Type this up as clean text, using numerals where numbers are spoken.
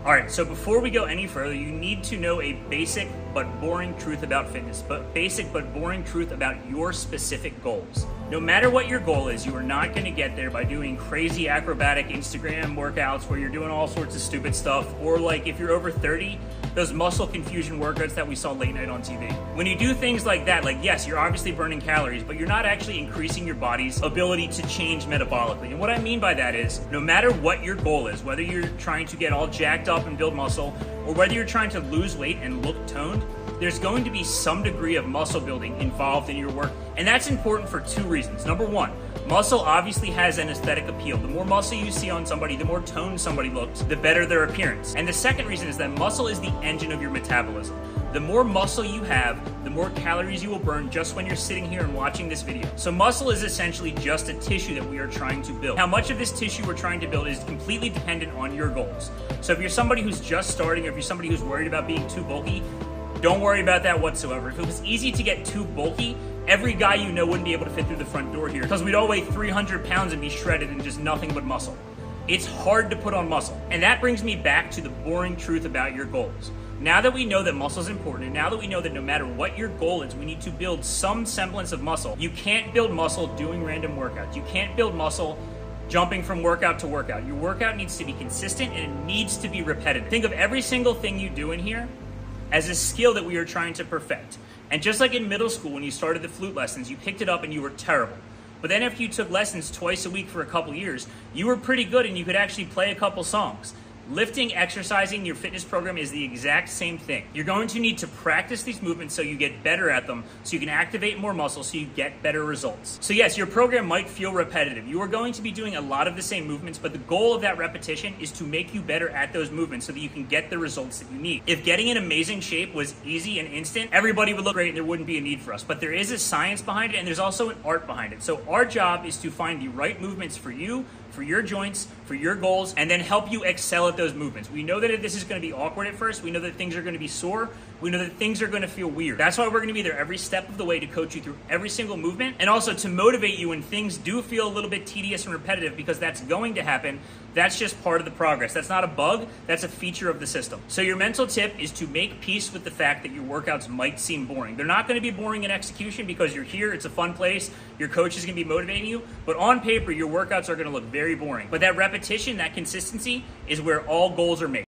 All right, so before we go any further, you need to know a basic but boring truth about fitness, but basic but boring truth about your specific goals. No matter what your goal is, you are not going to get there by doing crazy acrobatic Instagram workouts where you're doing all sorts of stupid stuff, or like if you're over 30, those muscle confusion workouts that we saw late night on TV. When you do things like that, like yes, you're obviously burning calories, but you're not actually increasing your body's ability to change metabolically. And what I mean by that is, no matter what your goal is, whether you're trying to get all jacked up and build muscle, or whether you're trying to lose weight and look toned, there's going to be some degree of muscle building involved in your work. And that's important for two reasons. Number one, muscle obviously has an aesthetic appeal. The more muscle you see on somebody, the more toned somebody looks, the better their appearance. And the second reason is that muscle is the engine of your metabolism. The more muscle you have, the more calories you will burn just when you're sitting here and watching this video. So muscle is essentially just a tissue that we are trying to build. How much of this tissue we're trying to build is completely dependent on your goals. So if you're somebody who's just starting, or if you're somebody who's worried about being too bulky, don't worry about that whatsoever. If it was easy to get too bulky, every guy you know wouldn't be able to fit through the front door here, because we'd all weigh 300 pounds and be shredded and just nothing but muscle. It's hard to put on muscle. And that brings me back to the boring truth about your goals. Now that we know that muscle is important, and now that we know that no matter what your goal is, we need to build some semblance of muscle. You can't build muscle doing random workouts. You can't build muscle jumping from workout to workout. Your workout needs to be consistent and it needs to be repetitive. Think of every single thing you do in here as a skill that we are trying to perfect. And just like in middle school, when you started the flute lessons, you picked it up and you were terrible. But then after you took lessons twice a week for a couple years, you were pretty good and you could actually play a couple songs. Lifting, exercising, your fitness program is the exact same thing. You're going to need to practice these movements so you get better at them, so you can activate more muscle, so you get better results. So yes, your program might feel repetitive. You are going to be doing a lot of the same movements, but the goal of that repetition is to make you better at those movements so that you can get the results that you need. If getting in amazing shape was easy and instant, everybody would look great and there wouldn't be a need for us. But there is a science behind it and there's also an art behind it. So our job is to find the right movements for you, for your joints, for your goals, and then help you excel at those movements. We know that this is going to be awkward at first. We know that things are going to be sore. We know that things are going to feel weird. That's why we're going to be there every step of the way to coach you through every single movement, and also to motivate you when things do feel a little bit tedious and repetitive, because that's going to happen. That's just part of the progress. That's not a bug. That's a feature of the system. So your mental tip is to make peace with the fact that your workouts might seem boring. They're not going to be boring in execution because you're here. It's a fun place. Your coach is going to be motivating you. But on paper, your workouts are going to look very boring. But that repetition, that consistency is where all goals are made.